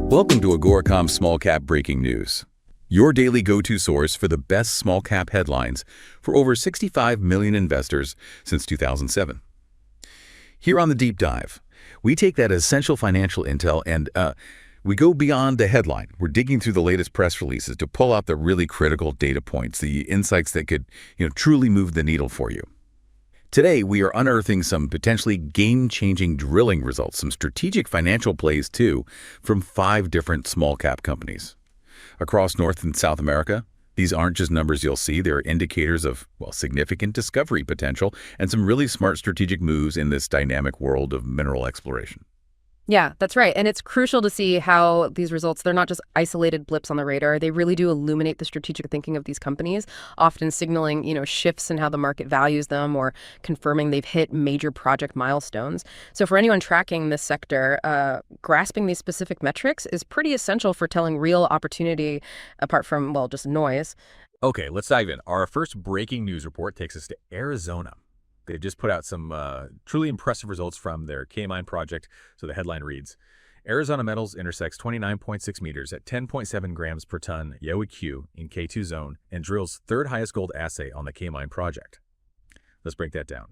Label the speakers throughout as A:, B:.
A: Welcome to Agoracom's Small Cap Breaking News, your daily go-to source for the best small cap headlines for over 65 million investors since 2007. Here on the Deep Dive, we take that essential financial intel and we go beyond the headline. We're digging through the latest press releases to pull out the really critical data points, the insights that could truly move the needle for you. Today, we are unearthing some potentially game-changing drilling results, some strategic financial plays too, from 5 different small-cap companies. Across North and South America, these aren't just numbers you'll see, they're indicators of, significant discovery potential and some really smart strategic moves in this dynamic world of mineral exploration.
B: Yeah, that's right. And it's crucial to see how these results, they're not just isolated blips on the radar. They really do illuminate the strategic thinking of these companies, often signaling, shifts in how the market values them or confirming they've hit major project milestones. So for anyone tracking this sector, grasping these specific metrics is pretty essential for telling real opportunity apart from, just noise.
C: Okay, let's dive in. Our first breaking news report takes us to Arizona. They just put out some truly impressive results from their K-Mine project. So the headline reads, Arizona Metals intersects 29.6 meters at 10.7 grams per ton AuEq in Kay2 Zone and drills third highest gold assay on the K-Mine project. Let's break that down.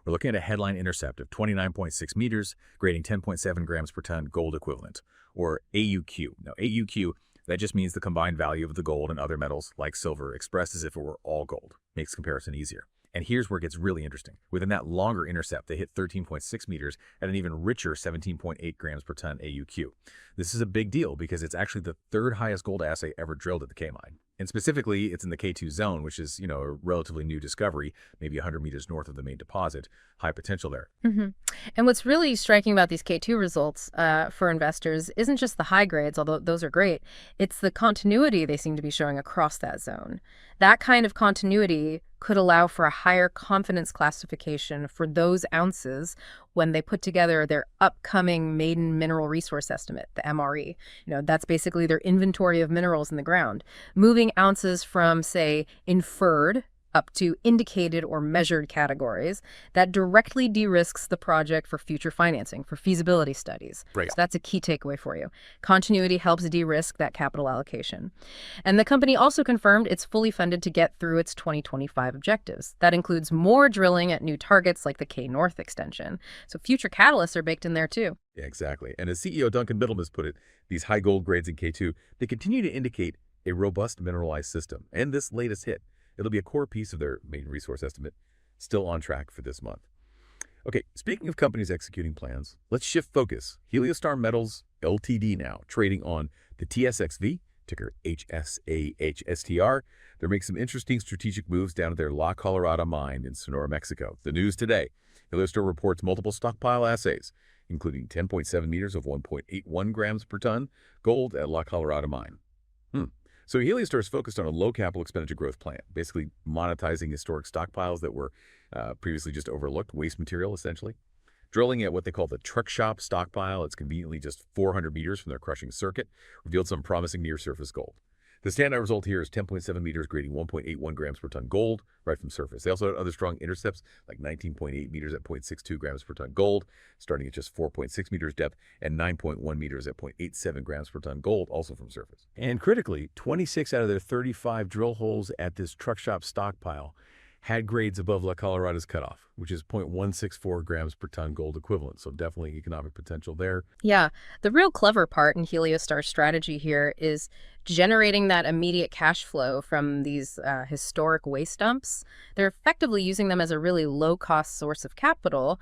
C: We're looking at a headline intercept of 29.6 meters, grading 10.7 grams per ton gold equivalent, or AuEq. Now, AuEq, that just means the combined value of the gold and other metals, like silver, expressed as if it were all gold. Makes comparison easier. And here's where it gets really interesting. Within that longer intercept, they hit 13.6 meters at an even richer 17.8 grams per ton AuEq. This is a big deal because it's actually the third highest gold assay ever drilled at the K-Mine. And specifically, it's in the Kay2 Zone, which is, a relatively new discovery, maybe 100 meters north of the main deposit. High potential there.
B: And what's really striking about these K2 results for investors isn't just the high grades, although those are great. It's the continuity they seem to be showing across that zone. That kind of continuity could allow for a higher confidence classification for those ounces when they put together their upcoming maiden mineral resource estimate, the MRE. That's basically their inventory of minerals in the ground. Moving ounces from, say, inferred up to indicated or measured categories, that directly de-risks the project for future financing, for feasibility studies.
C: Right.
B: So that's a key takeaway for you. Continuity helps de-risk that capital allocation. And the company also confirmed it's fully funded to get through its 2025 objectives. That includes more drilling at new targets like the K North extension. So future catalysts are baked in there too.
C: Yeah, exactly. And as CEO Duncan Middleman has put it, these high gold grades in K2, they continue to indicate a robust mineralized system. And this latest hit, it'll be a core piece of their main resource estimate, still on track for this month. Okay, speaking of companies executing plans, let's shift focus. Heliostar Metals Ltd. now, trading on the TSXV, ticker HSTR. They're making some interesting strategic moves down at their La Colorada Mine in Sonora, Mexico. The news today, Heliostar reports multiple stockpile assays, including 10.7 meters of 1.81 grams per ton gold at La Colorada Mine. So Heliostar is focused on a low capital expenditure growth plan, basically monetizing historic stockpiles that were previously just overlooked, waste material essentially. Drilling at what they call the truck shop stockpile, it's conveniently just 400 meters from their crushing circuit, revealed some promising near-surface gold. The standout result here is 10.7 meters grading 1.81 grams per ton gold right from surface. They also had other strong intercepts like 19.8 meters at 0.62 grams per ton gold, starting at just 4.6 meters depth, and 9.1 meters at 0.87 grams per ton gold, also from surface. And critically, 26 out of their 35 drill holes at this truck shop stockpile had grades above La Colorada's cutoff, which is 0.164 grams per ton gold equivalent. So definitely economic potential there.
B: Yeah, the real clever part in Heliostar's strategy here is generating that immediate cash flow from these historic waste dumps. They're effectively using them as a really low-cost source of capital.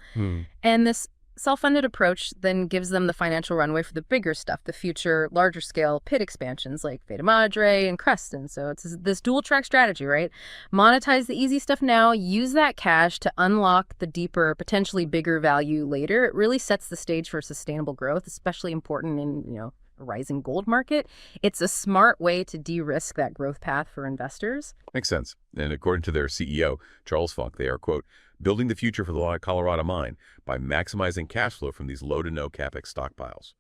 B: And this self-funded approach then gives them the financial runway for the bigger stuff, the future, larger-scale pit expansions like Veta Madre and Creston. So it's this dual-track strategy, right? Monetize the easy stuff now, use that cash to unlock the deeper, potentially bigger value later. It really sets the stage for sustainable growth, especially important in, a rising gold market. It's a smart way to de-risk that growth path for investors.
A: Makes sense. And according to their CEO, Charles Funk, they are, quote, building the future for the La Colorada Mine by maximizing cash flow from these low to no capex stockpiles,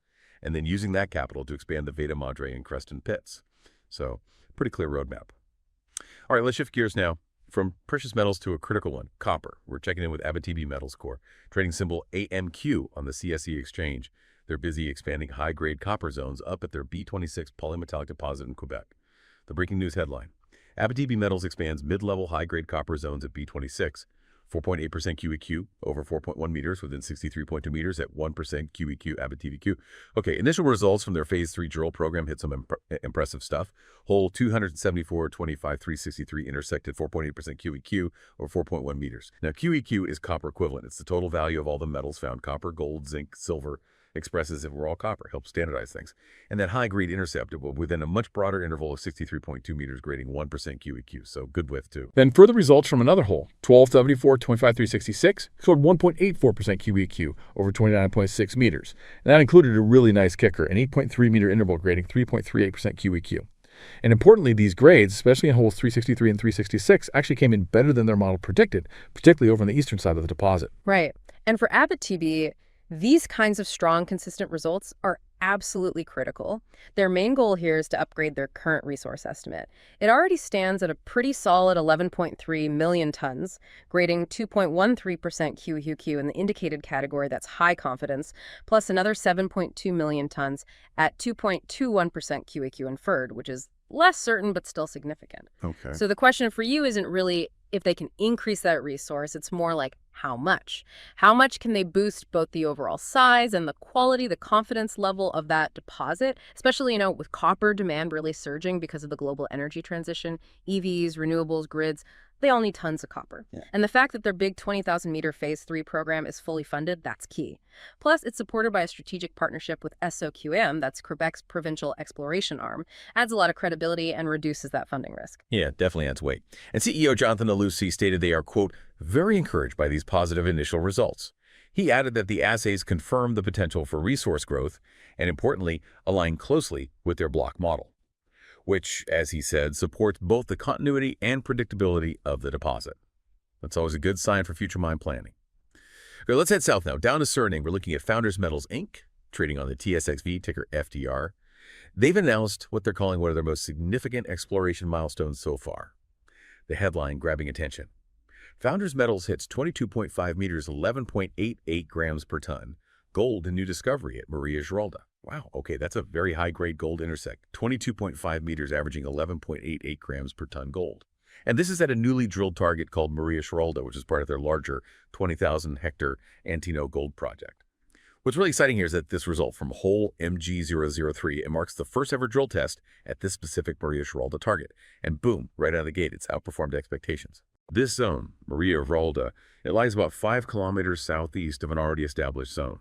A: and then using that capital to expand the Veta Madre and Creston pits. So, pretty clear roadmap. All right, let's shift gears now from precious metals to a critical one, copper. We're checking in with Abitibi Metals Corp, trading symbol AMQ on the CSE exchange.
C: They're busy expanding high-grade copper zones up at their B26 polymetallic deposit in Quebec. The breaking news headline: Abitibi Metals expands mid-level high-grade copper zones at B26, 4.8% QEQ over 4.1 meters within 63.2 meters at 1% QEQ Abitibi-Q. Okay, initial results from their Phase 3 drill program hit some impressive stuff. Hole 274-25-363 intersected 4.8% QEQ over 4.1 meters. Now, QEQ is copper equivalent. It's the total value of all the metals found: copper, gold, zinc, silver. Expresses if we're all copper, helps standardize things. And that high-grade intercept within a much broader interval of 63.2 meters, grading 1% QEQ, so good width too.
D: Then further results from another hole, 1274-25-366, showed 1.84% QEQ over 29.6 meters. And that included a really nice kicker, an 8.3 meter interval grading 3.38% QEQ. And importantly, these grades, especially in holes 363 and 366, actually came in better than their model predicted, particularly over on the eastern side of the deposit.
B: Right. And for Abitibi, these kinds of strong, consistent results are absolutely critical. Their main goal here is to upgrade their current resource estimate. It already stands at a pretty solid 11.3 million tons, grading 2.13% QEQ in the indicated category, that's high confidence, plus another 7.2 million tons at 2.21% QEQ inferred, which is less certain but still significant.
C: Okay.
B: So the question for you isn't really if they can increase that resource, it's more like how much. How much can they boost both the overall size and the quality, the confidence level of that deposit, especially, with copper demand really surging because of the global energy transition, EVs, renewables, grids. They all need tons of copper. Yeah. And the fact that their big 20,000 meter Phase 3 program is fully funded, that's key. Plus, it's supported by a strategic partnership with SOQM, that's Quebec's provincial exploration arm, adds a lot of credibility and reduces that funding risk.
C: Yeah, definitely adds weight. And CEO Jonathan Alusi stated they are, quote, very encouraged by these positive initial results. He added that the assays confirm the potential for resource growth and, importantly, align closely with their block model, which, as he said, supports both the continuity and predictability of the deposit. That's always a good sign for future mine planning. Okay, let's head south now, down to Suriname. We're looking at Founders Metals, Inc., trading on the TSXV, ticker FDR. They've announced what they're calling one of their most significant exploration milestones so far. The headline grabbing attention: Founders Metals hits 22.5 meters, 11.88 grams per ton, gold in new discovery at Maria Giralda. Wow, okay, that's a very high-grade gold intersect, 22.5 meters averaging 11.88 grams per ton gold. And this is at a newly drilled target called Maria Giralda, which is part of their larger 20,000-hectare Antino gold project. What's really exciting here is that this result from hole MG003, it marks the first ever drill test at this specific Maria Giralda target. And boom, right out of the gate, it's outperformed expectations. This zone, Maria Giralda, it lies about 5 kilometers southeast of an already established zone.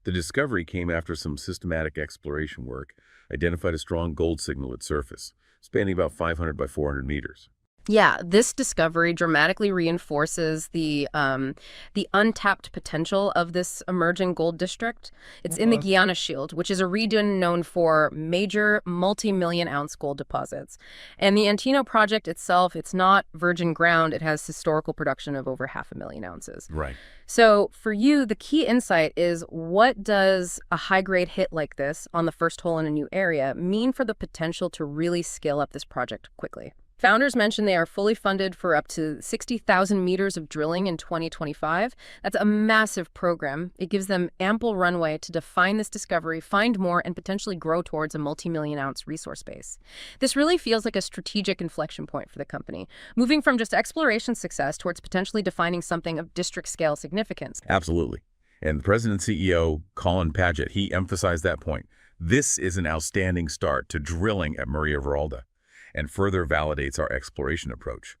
C: The discovery came after some systematic exploration work identified a strong gold signal at surface, spanning about 500 by 400 meters.
B: Yeah, this discovery dramatically reinforces the untapped potential of this emerging gold district. It's in the Guiana Shield, which is a region known for major multi-million-ounce gold deposits. And the Antino project itself, it's not virgin ground. It has historical production of over 500,000 ounces.
C: Right.
B: So for you, the key insight is, what does a high-grade hit like this on the first hole in a new area mean for the potential to really scale up this project quickly? Founders mentioned they are fully funded for up to 60,000 meters of drilling in 2025. That's a massive program. It gives them ample runway to define this discovery, find more, and potentially grow towards a multi-million-ounce resource base. This really feels like a strategic inflection point for the company, moving from just exploration success towards potentially defining something of district-scale significance.
C: Absolutely. And the president and CEO, Colin Paget, he emphasized that point. This is an outstanding start to drilling at Maria Giralda, and further validates our exploration approach.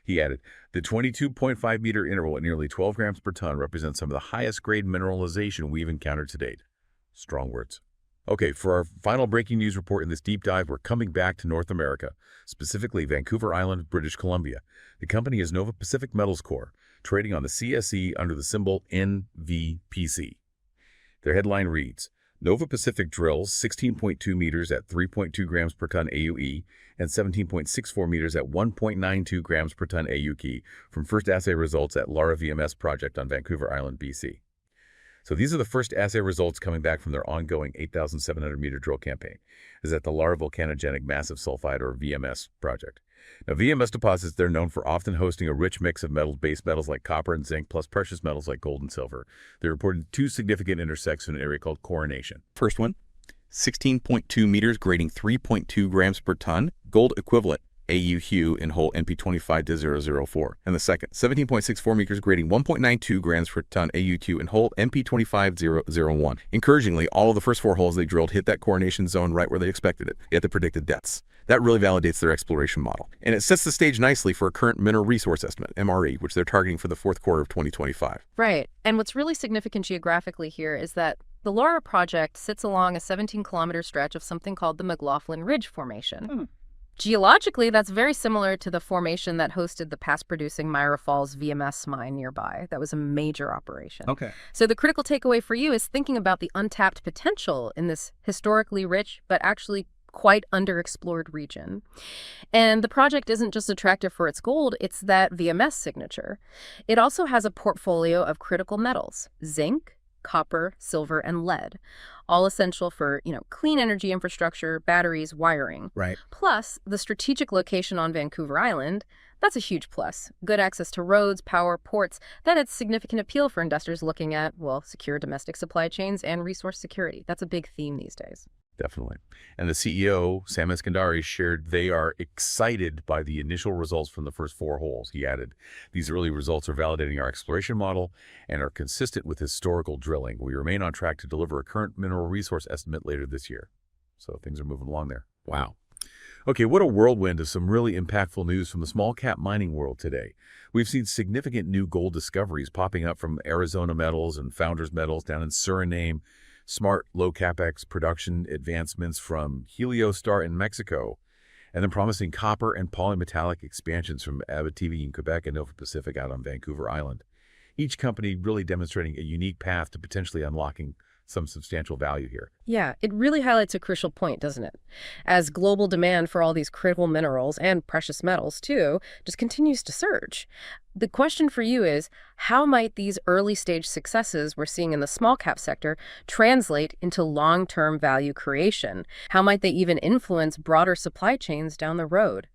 C: He added, the 22.5 meter interval at nearly 12 grams per ton represents some of the highest grade mineralization we've encountered to date. Strong words. Okay, for our final breaking news report in this deep dive, we're coming back to North America, specifically Vancouver Island, British Columbia. The company is Nova Pacific Metals Corp., trading on the CSE under the symbol NVPC. Their headline reads, Nova Pacific drills 16.2 meters at 3.2 grams per ton AuE and 17.64 meters at 1.92 grams per ton AuQ from first assay results at Lara VMS project on Vancouver Island, BC. So these are the first assay results coming back from their ongoing 8,700 meter drill campaign. This is at the Lara Volcanogenic Massive Sulfide, or VMS, project. Now, VMS deposits, they're known for often hosting a rich mix of base metals like copper and zinc, plus precious metals like gold and silver. They reported 2 significant intersects in an area called Coronation.
E: First one, 16.2 meters grading 3.2 grams per ton, gold equivalent, AuEq in hole NP25-004. And the second, 17.64 meters grading 1.92 grams per ton AuEq in hole NP25-001. Encouragingly, all of the first 4 holes they drilled hit that coronation zone right where they expected it, at the predicted depths. That really validates their exploration model. And it sets the stage nicely for a current mineral resource estimate, MRE, which they're targeting for the 4th quarter of 2025.
B: Right. And what's really significant geographically here is that the Laura project sits along a 17-kilometer stretch of something called the McLaughlin Ridge Formation. Geologically, that's very similar to the formation that hosted the past-producing Myra Falls VMS mine nearby. That was a major operation.
E: Okay.
B: So the critical takeaway for you is thinking about the untapped potential in this historically rich, but actually quite underexplored region. And the project isn't just attractive for its gold, it's that VMS signature. It also has a portfolio of critical metals, zinc, copper, silver, and lead, all essential for, clean energy infrastructure, batteries, wiring.
E: Right.
B: Plus, the strategic location on Vancouver Island, that's a huge plus. Good access to roads, power, ports, that has significant appeal for investors looking at, secure domestic supply chains and resource security. That's a big theme these days.
C: Definitely. And the CEO, Sam Eskandari, shared they are excited by the initial results from the first 4 holes. He added, these early results are validating our exploration model and are consistent with historical drilling. We remain on track to deliver a current mineral resource estimate later this year. So things are moving along there.
E: Wow.
C: Okay, what a whirlwind of some really impactful news from the small cap mining world today. We've seen significant new gold discoveries popping up from Arizona Metals and Founders Metals down in Suriname, smart low-capex production advancements from Heliostar in Mexico, and then promising copper and polymetallic expansions from Abitibi in Quebec and Nova Pacific out on Vancouver Island. Each company really demonstrating a unique path to potentially unlocking some substantial value here.
B: Yeah, it really highlights a crucial point, doesn't it? As global demand for all these critical minerals and precious metals, too, just continues to surge. The question for you is, how might these early-stage successes we're seeing in the small-cap sector translate into long-term value creation? How might they even influence broader supply chains down the road?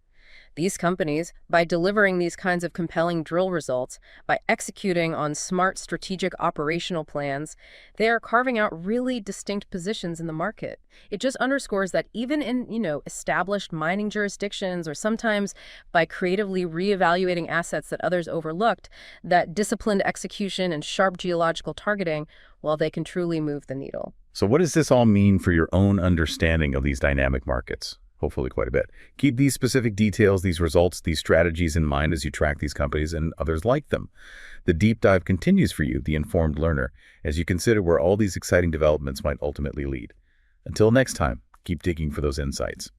B: These companies, by delivering these kinds of compelling drill results, by executing on smart strategic operational plans, they are carving out really distinct positions in the market. It just underscores that even in, established mining jurisdictions, or sometimes by creatively reevaluating assets that others overlooked, that disciplined execution and sharp geological targeting, they can truly move the needle.
C: So what does this all mean for your own understanding of these dynamic markets? Hopefully quite a bit. Keep these specific details, these results, these strategies in mind as you track these companies and others like them. The deep dive continues for you, the informed learner, as you consider where all these exciting developments might ultimately lead. Until next time, keep digging for those insights.